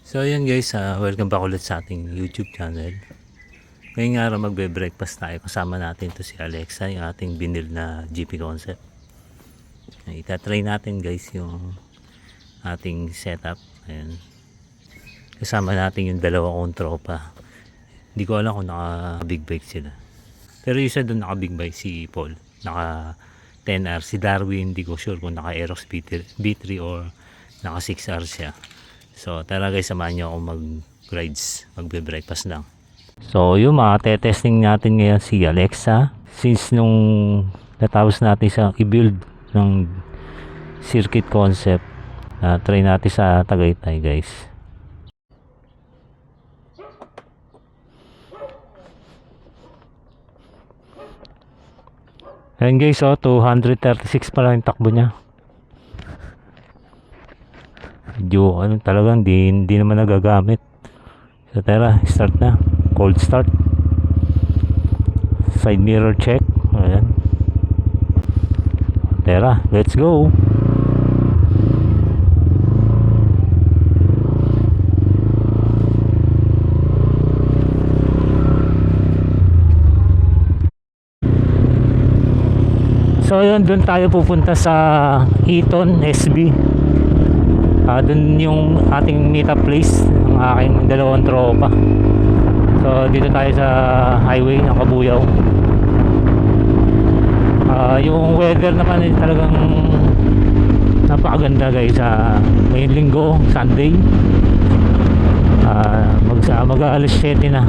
So ayan guys, welcome back ulit sa ating YouTube channel. Ngayong araw magbe-breakfast tayo. Kasama natin to si Alexa, yung ating binil na GP Concept. Itatry natin guys yung ating setup. Ayan. Kasama natin yung dalawa kong tropa. Hindi ko alam kung naka big bike sila. Pero yung isa doon naka big bike, si Paul. Naka 10R. Si Darwin, hindi ko sure kung naka Aerox B3 or naka 6R siya. So tara guys, samahan nyo ako mag-rides, magbe-breakfast lang. So yung testing natin ngayon si Alexa. Since nung natapos natin sa i-build ng circuit concept, try natin sa Tagaytay guys. Ayan guys, 236 pa lang yung takbo niya. Medyo talagang hindi naman nagagamit. So tara, start na. Cold start. Side mirror check. Ayan. Tara, let's go. So yun, doon tayo pupunta sa Eton SB. Doon yung ating meetup place ng aking dalawang tropa. So dito tayo sa highway ng Kabuyaw. Yung weather naman talagang napakaganda guys. Ngayong linggo, Sunday, mag-alas 7 na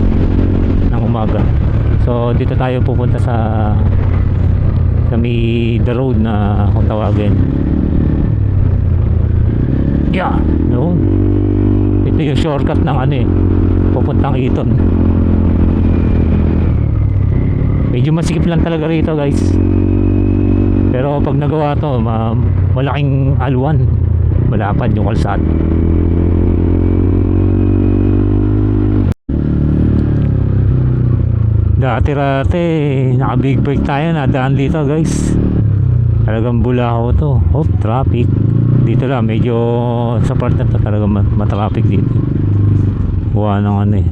ng umaga. So dito tayo pupunta sa may the road na kung tawagin. Yeah, no. Ito yung shortcut ng pupuntang Eton. Medyo masikip lang talaga rito guys. Pero pag nagawa to, malaking alwan. Malapad yung kalsada. Dati-rate, naka big bike tayo, nadaan dito guys. Talagang bulaho to. Oh, traffic. Dito lang, medyo sa part na to talaga matraffic dito. Buwan ng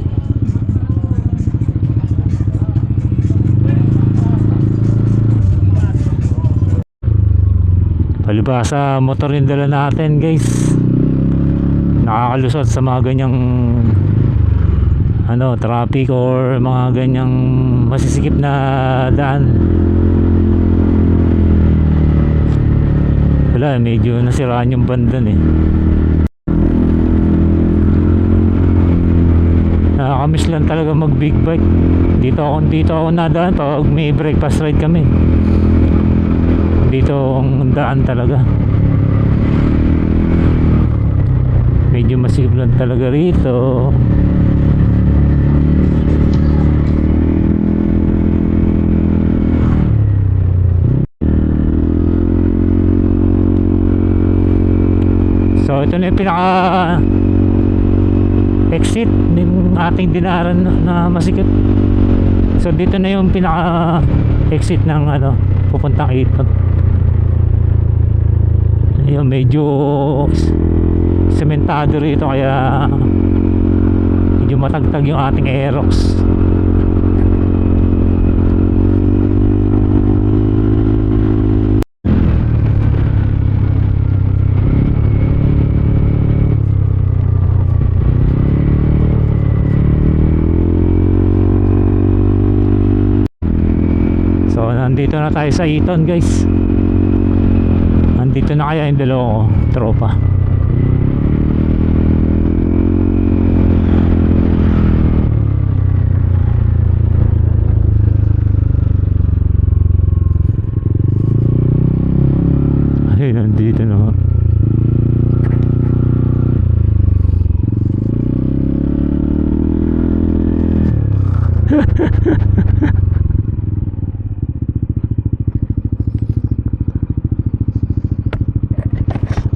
palibasa motor yung dala natin guys. Nakakalusot sa mga ganyang traffic or mga ganyang masisikip na daan. Wala, medyo nasiraan yung bandan nakakamiss lang talaga mag big bike. Dito ako nadaan pag may breakfast ride kami. Dito ang daan talaga. Medyo masikip lang talaga rito. So ito na yung pinaka exit ng ating dinaran na masikip. So dito na yung pinaka exit ng pupuntang Eton. Ayun, medyo sementado rito kaya medyo matagtag yung ating Aerox. Nandito na tayo sa Eton guys. Nandito na kaya yung dalawa tropa. Ay, nandito na.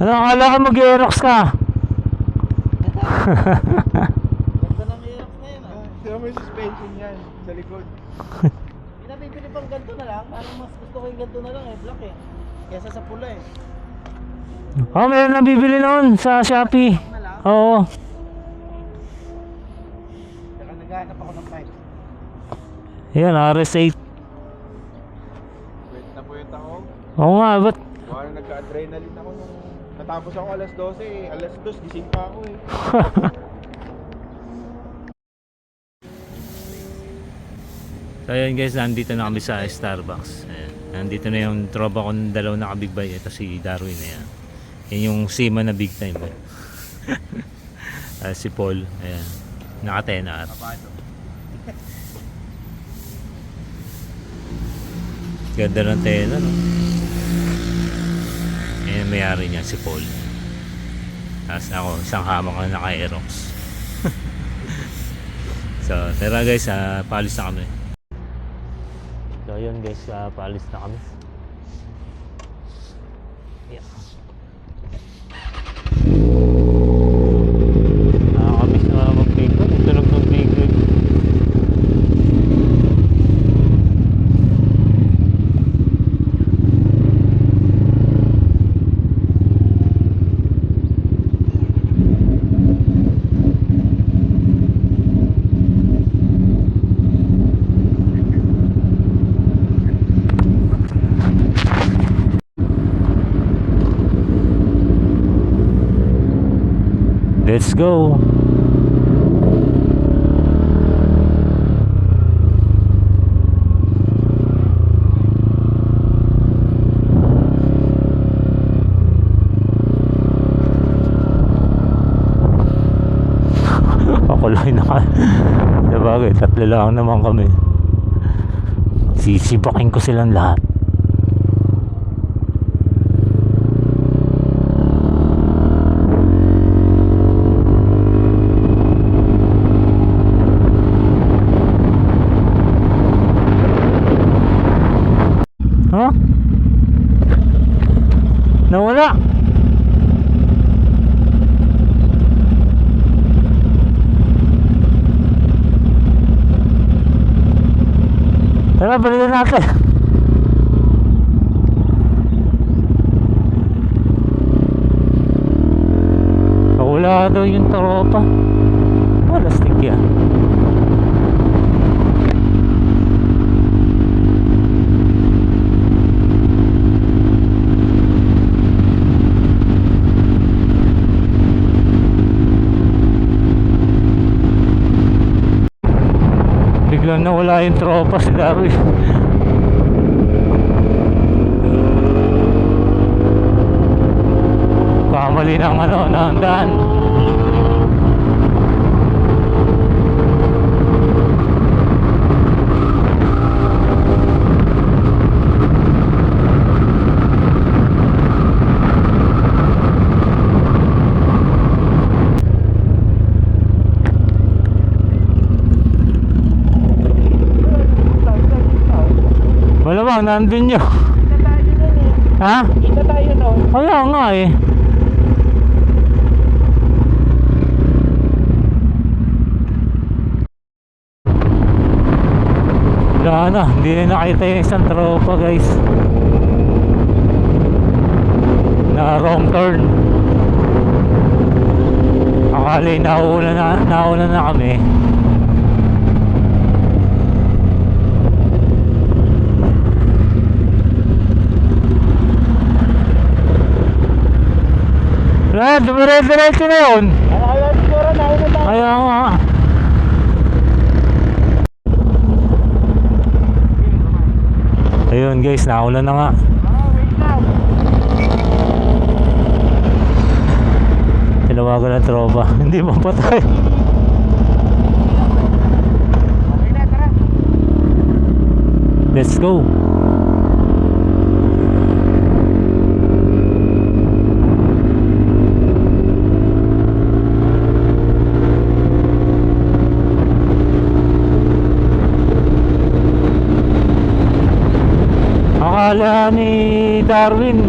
Akala ka mag-Aerox ka? Ganda ng Aerox na yun Tira mo yung suspension yan sa likod. Pinabibili pang ganito na lang. Parang mas gusto ko yung ganito na lang black kesa sa pula Meron na bibili noon sa Shopee. Oo. Naghahanap ako ng pipe. Ayan, RS8. Wait na po yung takong. Oo nga, ba't? Baka nagka-adrenaline ako nung natapos ako alas 12 eh. Alas 2, gising pa ako eh. So ayun guys, nandito na kami sa Starbucks. Ayan. Nandito na yung tropa ko ng dalaw na ka-big bike. Ito si Darwin. Ayan. Yan yung Sima na big time. Eh. Si Paul. Ayan. Naka-10R. Ganda ng tela, no? Ayan, may-ari niya, si Paul. Tapos ako, isang hamang na naka-Aerox. So, tara guys, paalis na kami. So, yun guys, paalis na kami. Yeah. Nakakamiss na mag-bigod. Tunog ng bigod. Let's go. Ako lang naka. Sabagay, tatlo lang naman kami. Sisibakin ko silang lahat. Huh? Nawala. Tara, balikan natin. Wala daw yung tropa. Wala stick yan. Biglang nawala yung tropa si Darwin. Kamali ng ng daan. Malamang nandun nyo. Kita tayo nun eh. Ha? Kita tayo nun. Wala nga eh. Wala na, hindi na nakita yung isang tropa guys. Na wrong turn. Akala nauna na kami. Wala, dumire-diretso na yun. Ano kaya siguro nauna tayo? Kaya nga. Ayun guys, nauna na nga. Wait lang. Tinawagan ng tropa. Hindi mapatay. Okay na, tara. Let's go. Akala ni Darwin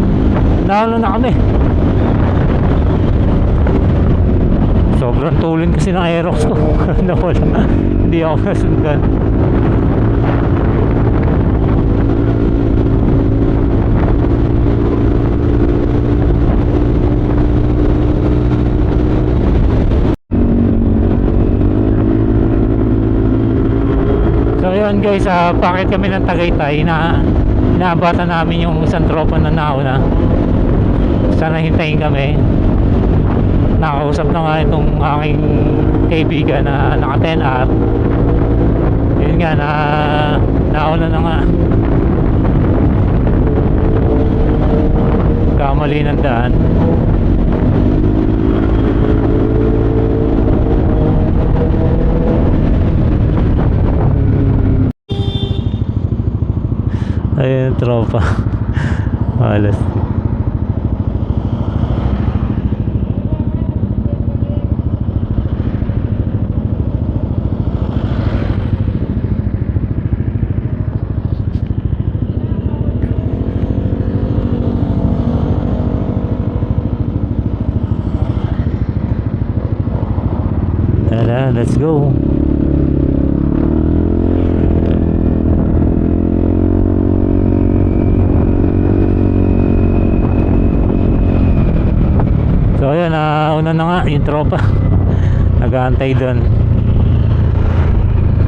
naano na kami. Sobrang tulin kasi ng Aerox ko. Nawala. Hindi ako nasundan. guys, bakit kami ng Tagaytay na inaabatan namin yung isang tropa na nauna. Sana hintayin kami. Nakausap na nga itong aking kaibigan na naka 10R. Yun nga, nauna na nga. Kamali ng daan. Ayun, tropa. Malas. Tara, let's go. So ayan, una na nga yung tropa. Nag-aantay doon.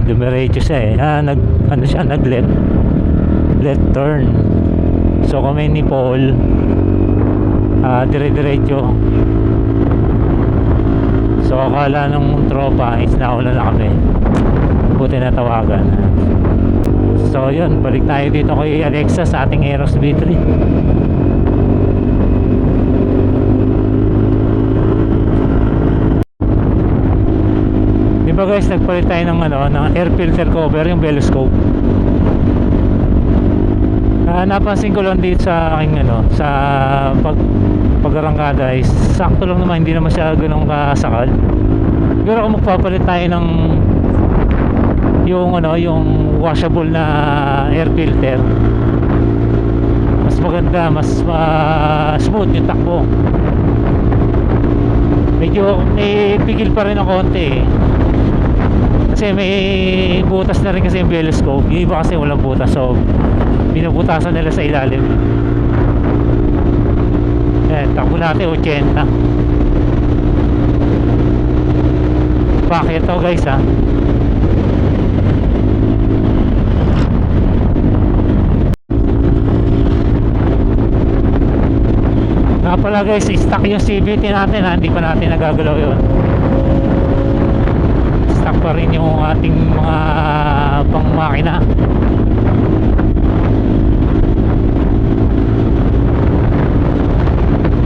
Dumiretso siya eh. Nag left turn. So kami ni Paul, dire-diretso. So akala nung tropa is nauna na kami. Buti na tawagan. So yun, balik tayo dito kay Alexa sa ating Aerox B3. Diba guys, nagpalit tayo ng ng air filter cover, yung Veloscope. Napansin ko lang dito sa aking sa pag-arangkada is sakto lang naman, hindi naman siya ganun kasakal. Pero kung magpapalit tayo ng yung washable na air filter, mas maganda, mas smooth yung takbo. Medyo may pigil pa rin ng konti eh. Kasi may butas na rin kasi yung Veloscope. Yung iba kasi walang butas, so binubutasan nila sa ilalim. Ayan, takbo natin 80. Bakit to guys ha? Nga pala guys, stuck yung CVT natin ha. Hindi pa natin nagagalaw yun. Stuck pa rin yung ating mga pangmakina.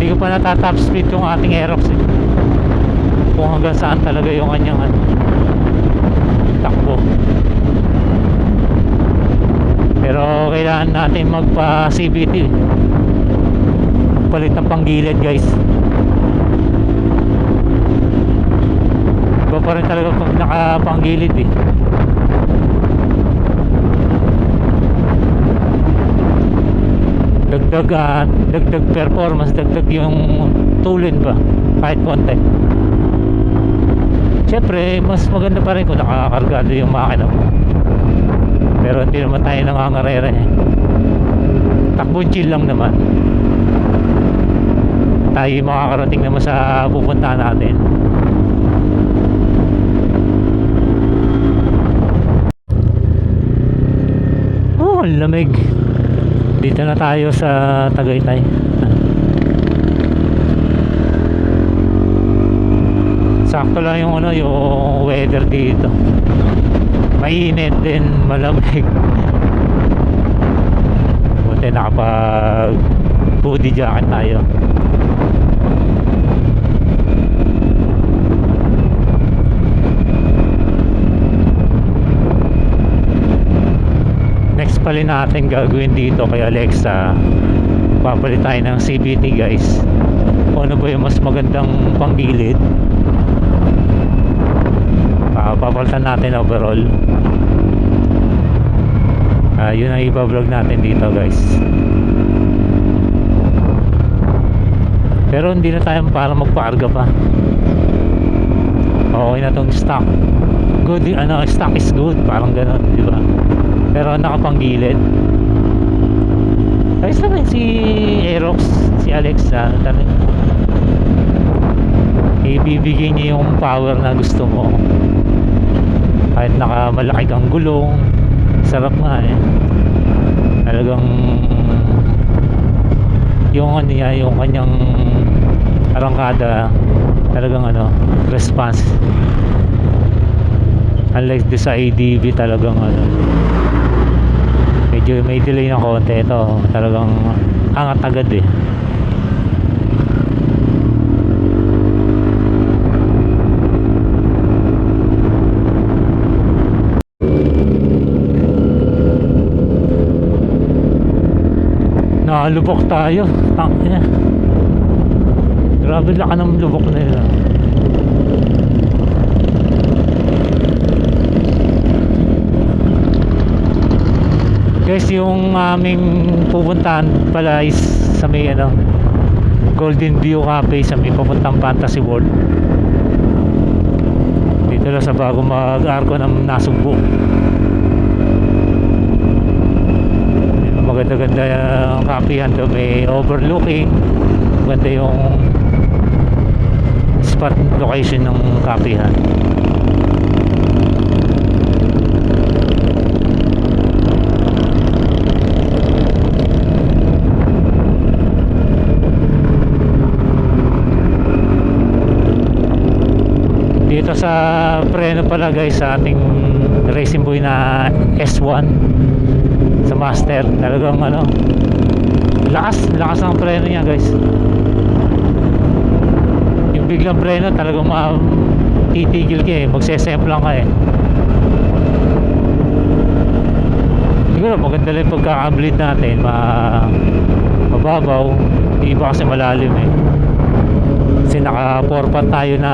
Hindi ko pa natatop speed yung ating Aerox eh. Kung hanggang saan talaga yung kanyang takbo. Pero kailangan natin magpa CVT, magpalit ng panggilid guys. Iba pa rin talaga pag nakapanggilid eh. Dagdag performance, dagdag yung tulin ba kahit konti. Siyempre mas maganda pa rin kung nakakargado yung makina mo, pero hindi naman tayo nangangarere eh. Takbo chill lang naman tayo, makakarating naman sa pupuntahan natin. Oh, lamig. Dito na tayo sa Tagaytay. Sakto lang yung yung weather dito. Mainit din, malamig. Buti nakapag hoodie jacket tayo. Next pala natin gagawin dito kay Alexa, papalit tayo ng CVT guys. Kung ano ba yung mas magandang panggilid, papalitan natin overall. Yun ang iba-vlog natin dito guys. Pero hindi na tayo para magpaarga pa. Okay na tong stock. Good, stock is good, parang gano'n, di ba? Pero nakapanggilid. Ayos naman si Aerox, si Alexa. Ibibigay niya yung power na gusto mo. Kahit nakamalaki kang gulong, Sarap nga eh. Talagang yung ano niya, yung kanyang arangkada, talagang ano, response. Unlike sa ADV, talagang ano, medyo may delay ng konti. Ito talagang angat agad eh. Nakalubok tayo. Tangina. Grabe laka ng lubok na yun. Guys, yung aming pupuntahan pala is sa may ano, Golden View Cafe, sa may papuntang Fantasy World. Dito lang sa bago mag-arko ng Nasugbu. Maganda-ganda yung kapihan doon, may overlooking. Maganda yung spot location ng kapihan. Dito sa preno pala guys, sa ating racing boy na S1 sa master, talagang ano, lakas ng preno niya guys. Yung biglang preno talagang titigil ka eh, magsesemplang ka eh. Siguro maganda lang yung pagkaka-bleed natin, mababaw, iba kasi malalim eh. Kasi naka 4-pot tayo na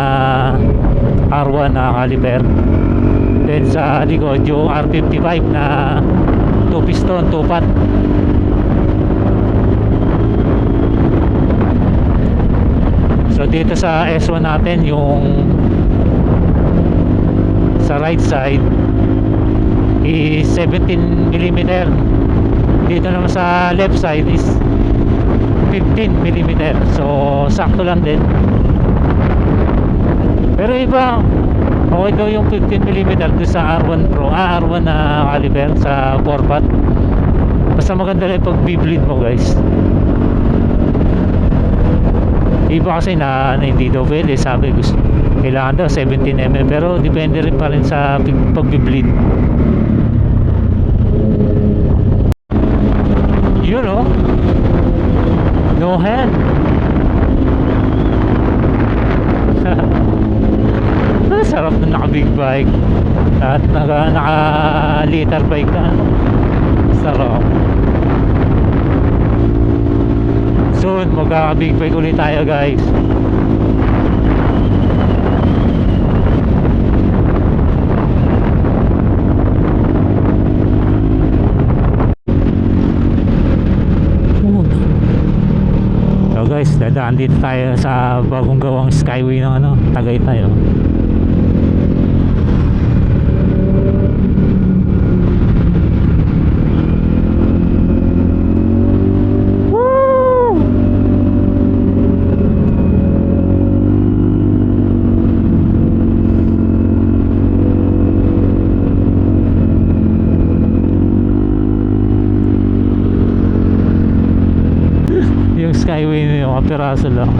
R1 na caliper. Then sa likod yung R55 na 2 piston, 2 pot. So dito sa S1 natin, yung sa right side is 17mm. Dito naman sa left side is 15mm. So sakto lang din. Pero iba, okay daw yung 15mm doon sa R1 Pro, R1 na caliper sa 4-pot. Basta maganda lang pag bibleed mo guys. Iba kasi na hindi daw pwede, sabi gusto kailangan daw 17mm, pero depende rin pa rin sa pag-bleed. You know, no hand. Sarap na naka big bike at naka liter bike ka. Sarap. Soon magkaka big bike ulit tayo guys. So guys, dadaan dito tayo sa bagong gawang skyway ng ano, Tagaytay oh. Skyway na yung kapiraso lang,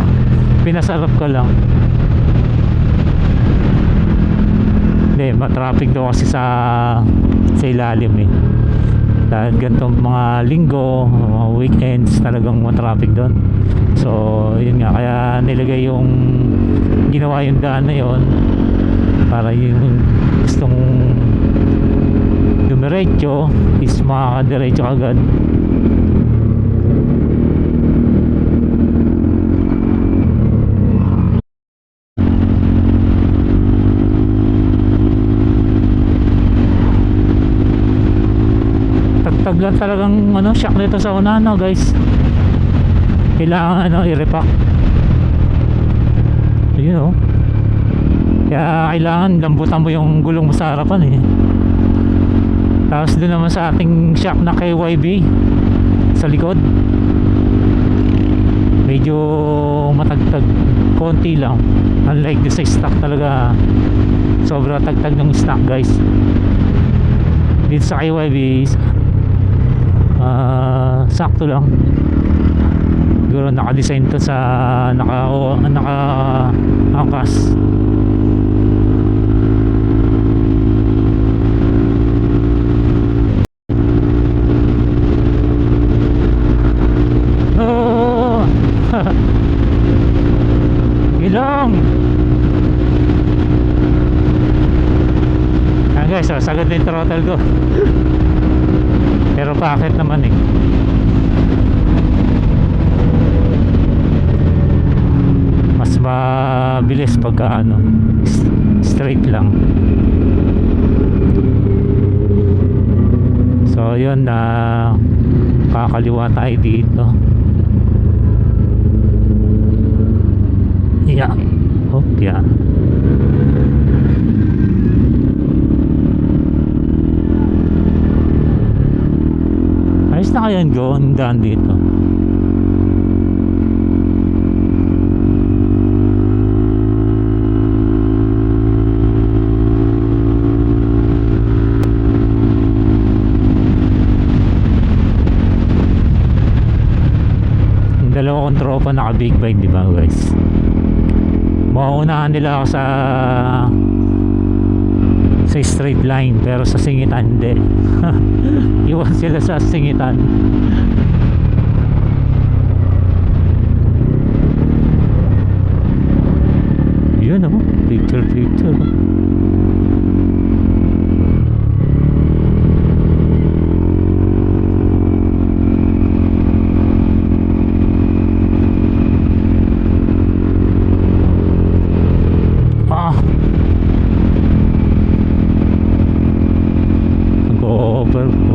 pinasarap ko lang. Hindi, matraffic daw kasi sa ilalim eh. Dahil ganitong mga linggo, mga weekends, talagang matraffic doon. So yun nga, kaya nilagay yung ginawa yung daan na yun para yung gustong dumiretso is makakadiretso agad. Taglan talagang ano, shock nito sa una no guys. Kailangan ano, i-repack. You know. Kaya kailangan lambutan mo yung gulong mo sa harapan eh. Tapos doon naman sa ating shock na KYB sa likod, medyo matagtag konti lang. Unlike the sa stock talaga, sobra tagtag ng stock guys. dito sa KYB sakto lang. Siguro naka-design to sa naka-angkas. Oh! Ilang! Ayan guys, oh, sagad na yung throttle ko. Pero bakit naman eh. Mas mabilis pagka ano, straight lang. So yun na kakaliwa tayo dito. Yeah. Oh, yeah. Ayos na kaya yung daan dito. Yung dalawa kong tropa naka big bike, di ba guys? Mauunahan nila ako sa straight line, pero sa singitan hindi. Iwan sila sa singitan. Yun oh, picture.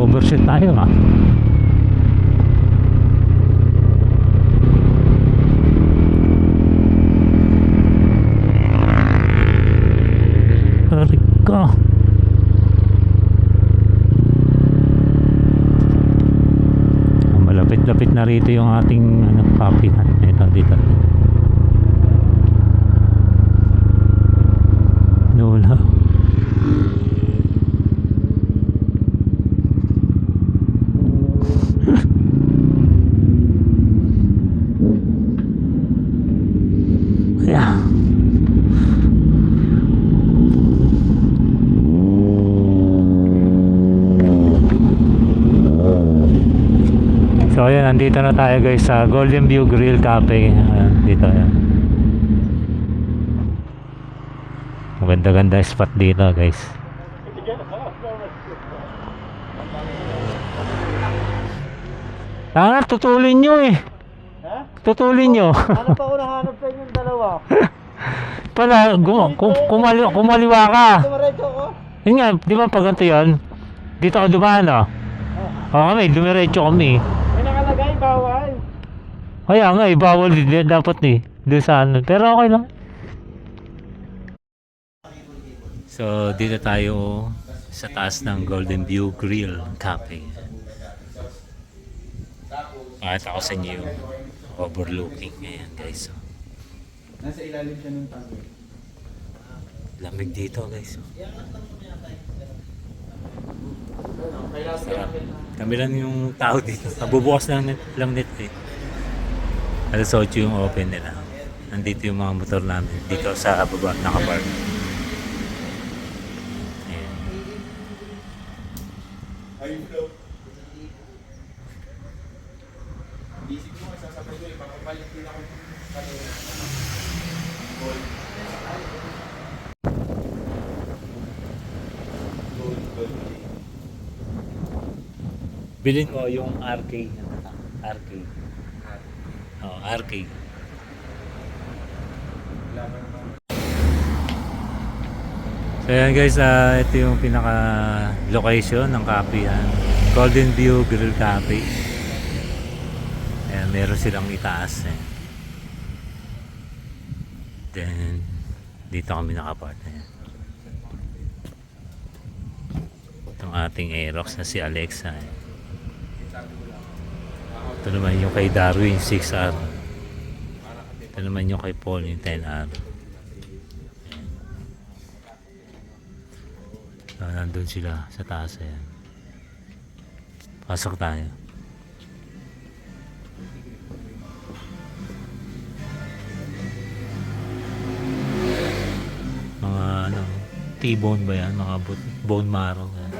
Overshoot tayo ah. Harika. Malapit-lapit na rito yung ating kapihan. Ito dito. Lola. Yeah. So ayan, nandito na tayo guys sa Golden View Grill Cafe. Ayan, dito ayan. Maganda-ganda spot dito guys. Tutulin nyo eh. Ha? Tutulin nyo. Ano pa ako nahanap sa inyong dalawa? Pala, kumaliwa ka. Dumaretso ko? Yun nga, di ba pag ganito yun? Dito ka dumaan oh. Oo kami, dumiretso kami. May nakalagay, bawal. Kaya nga eh, bawal din dapat eh. Doon sa ano. Pero okay lang. So, dito tayo sa taas ng Golden View Grill Cafe. Pakita ko sa inyo yung overlooking. Ayan guys. So, Nasa ilalim siya ng tago. lamig dito guys. Sarap. Kami lang yung tao dito. Nabubukas lang net eh. Alas 8 yung open nila. Nandito yung mga motor namin. Dito sa baba nakapark. Ayan. Ay, flow. Isip mo, sasabay ko, ipapabalik din ako kanina. Gold. Bilhin mo yung RK. RK. Oh, RK. So yan guys, ito yung pinaka location ng kapihan. Golden View Grill Cafe. Ayan, meron silang itaas eh. Then dito kami nakapart. Ayan. Itong ating Aerox na si Alexa eh. Ito naman yung kay Darwin 6R. Ito naman yung kay Paul yung 10R. So, nandun sila sa taas. Ayan. Pasok tayo. Mga ano, T-bone ba yan? Mga bone marrow. Yan.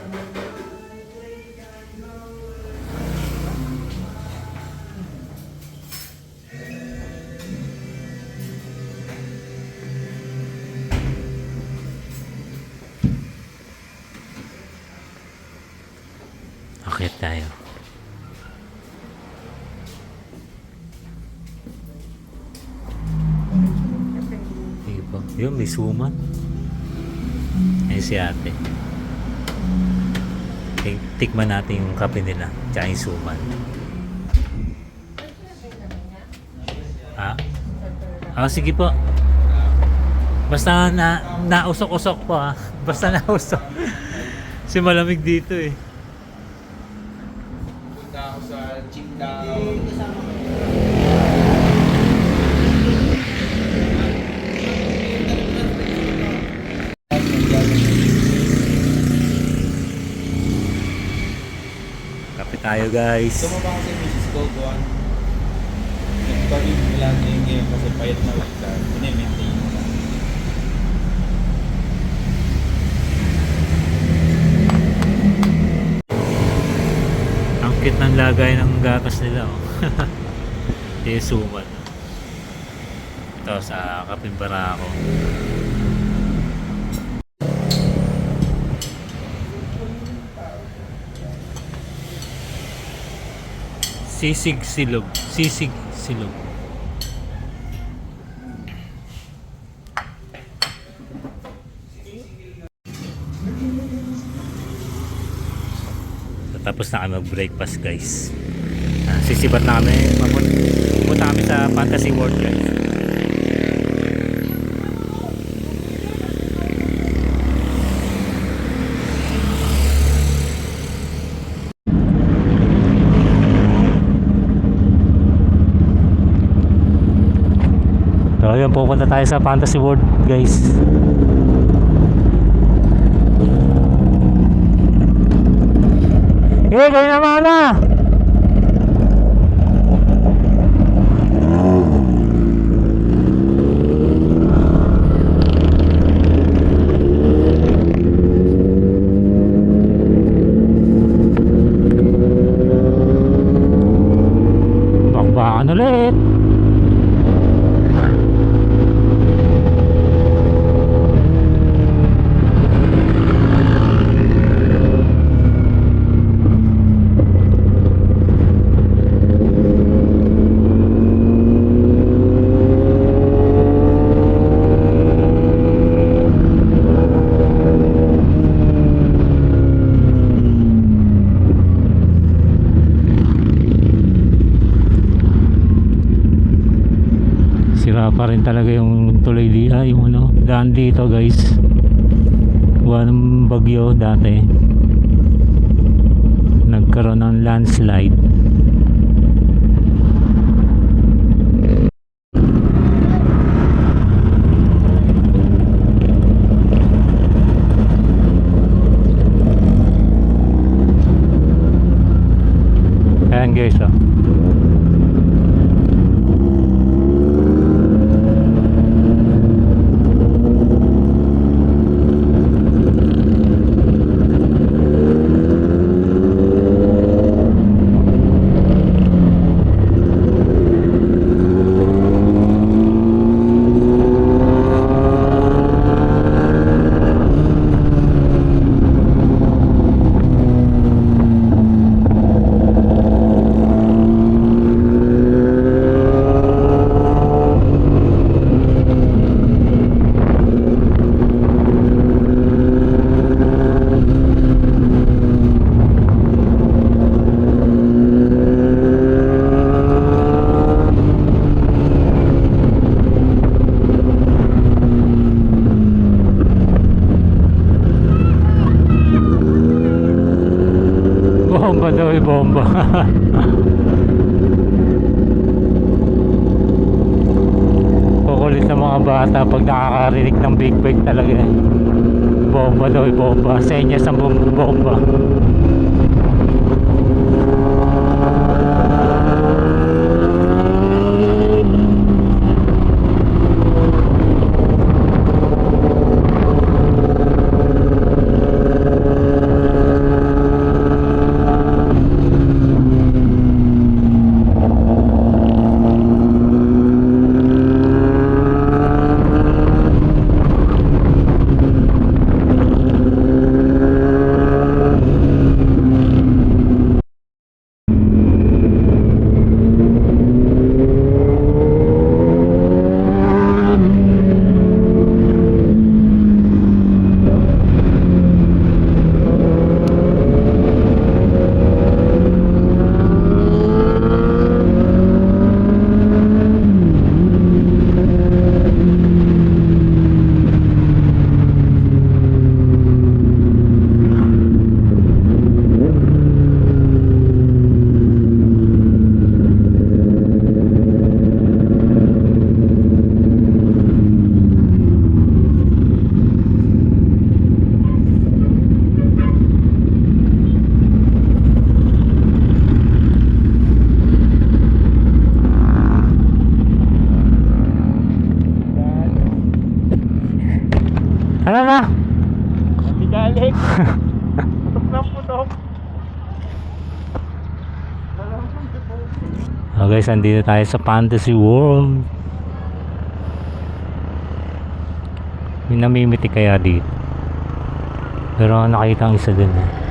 Akit tayo. Sige po. Yun, may suman. Ayun si ate. Tikman natin yung kape nila. Tsaka yung suman. Sige po. Basta nausok-usok po ha. Basta nausok. Kasi malamig dito eh. Punta ako sa Qingdao. Kape tayo guys. Tumaba ko sa Mrs. Gogoan. Nagpagin nila ngayon kasi payat na lang ka. Pinimintain mo lang. Ang cute ng lagay ng gatas nila oh. Yung suman. Ito sa Kaping Barako. Sisig silog. Sisig silog. So, tapos na kami mag-breakfast guys. Sisibat na kami. Pupunta kami sa Fantasy World guys. So ayun, pupunta tayo sa Fantasy World guys. Kayo naman na! Bakbakan ulit! Sira pa rin talaga yung tuloy yung ano, daan dito guys. Gawa ng bagyo dati. Nagkaroon ng landslide. Ayan guys oh. Bomba daw eh, bomba. Kukulit ng mga bata pag nakakarinig ng big bike talaga eh. Bomba daw eh, bomba. Senyas ang bomba. Ano na? Ate Alex. Putok na putok. Oh guys, andito tayo sa Fantasy World. May namimiti kaya dito. Pero nakita ang isa din eh.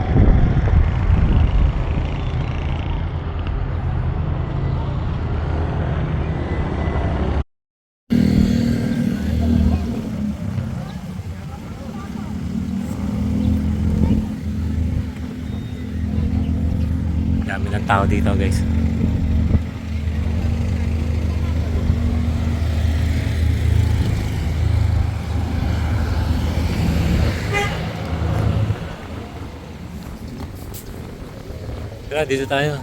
Dami ng tao dito guys. Tara, dito tayo.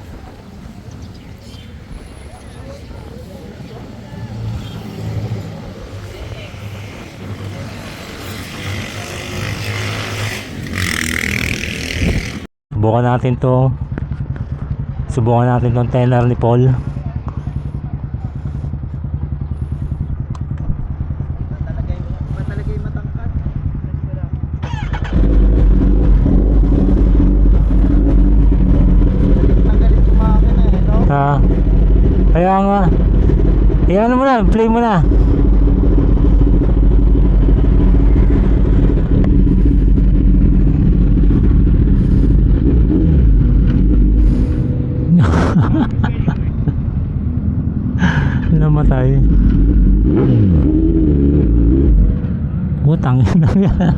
Subukan natin to. Subukan natin tong tenor ni Paul. Iba talaga yung matangkad. Galit yung makina eh, no? Ha? Kaya nga. Iyan mo na, play mo na. Namatay. Utang na yan.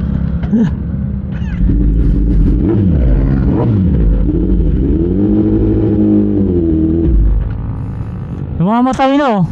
Namamatay no.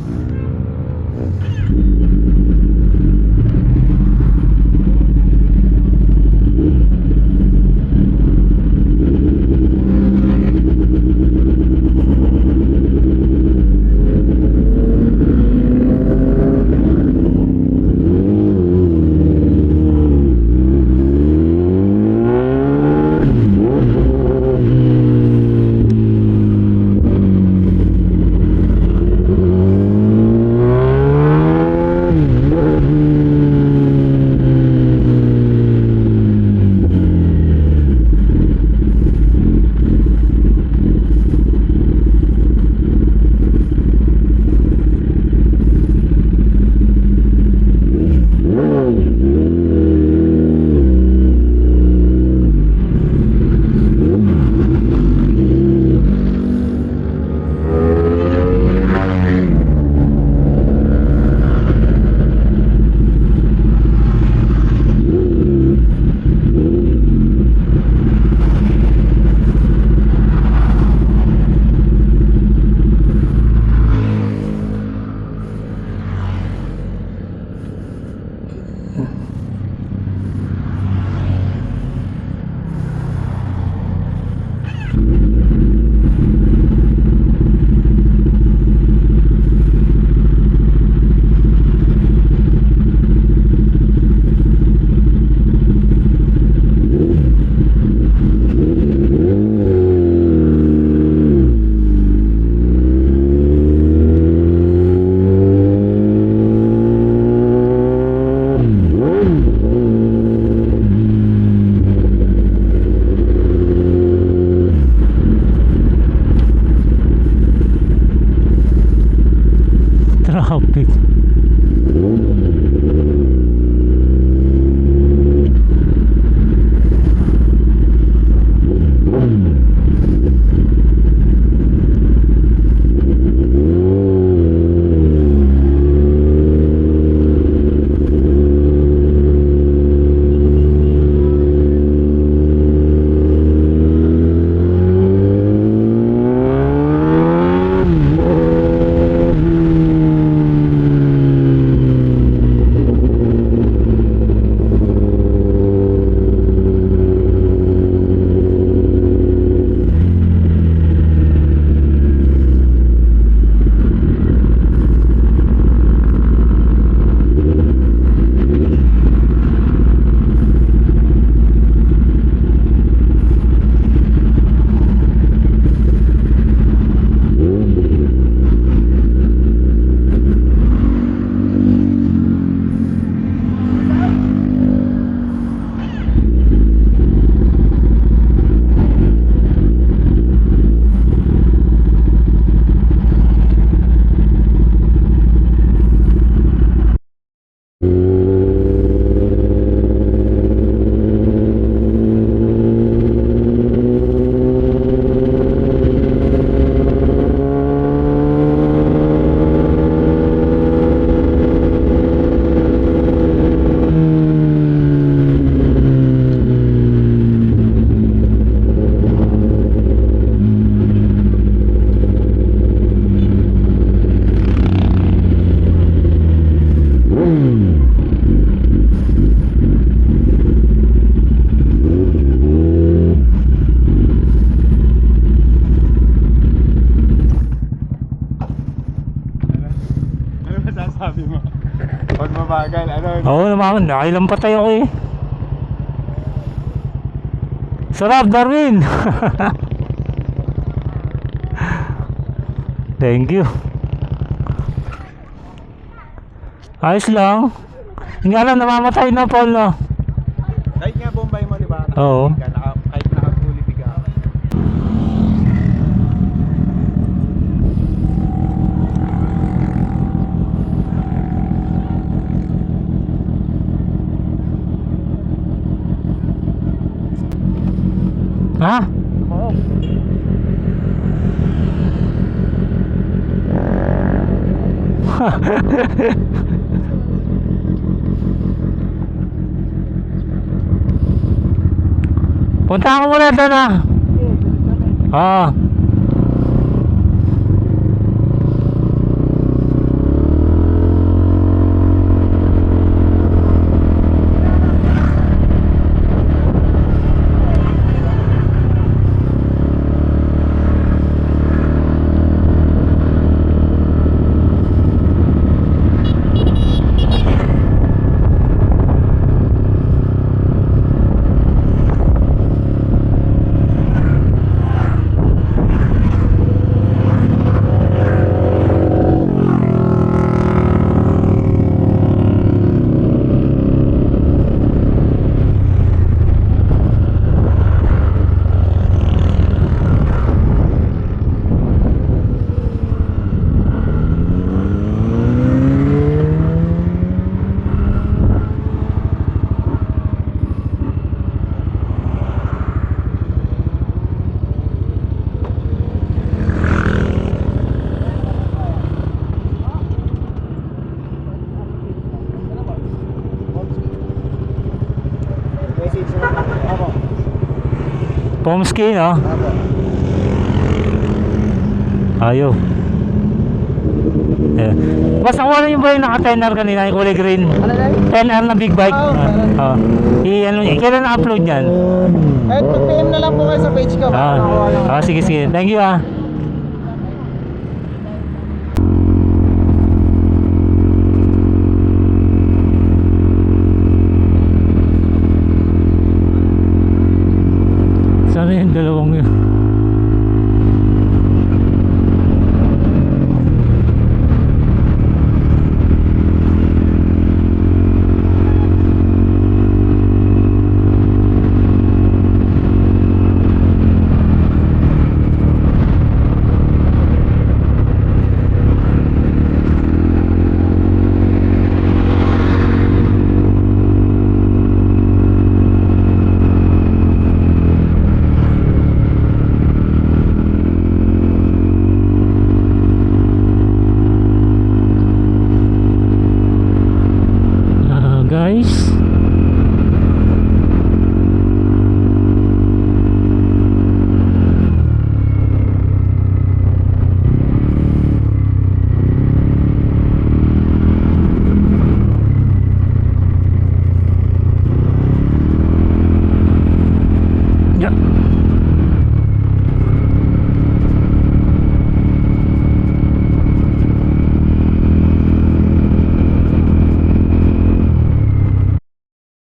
Traffic. sabi mo. Pag mabagal, ano? Oo naman, nakailang patay ako eh. Sarap, Darwin! Thank you. Ayos lang. Hindi alam, namamatay na, Paul, no? Kahit nga Bombay mo, di ba? Oo. Kahit nakaguli biga. Ha? Oo. Punta ka muna doon, ah. Ah. Message mo. Ako. Pomski, no? Ako. Ayaw. Yeah. Basta wala yung ba yung naka-10R kanina, yung kulay green? Ano na? 10R na big bike. Oo, meron. Ano, kailan na-upload yan? Eh, pag-PM na lang po kayo sa page ko. Sige, sige. Thank you, ah. Sana yung dalawang yun. Guys,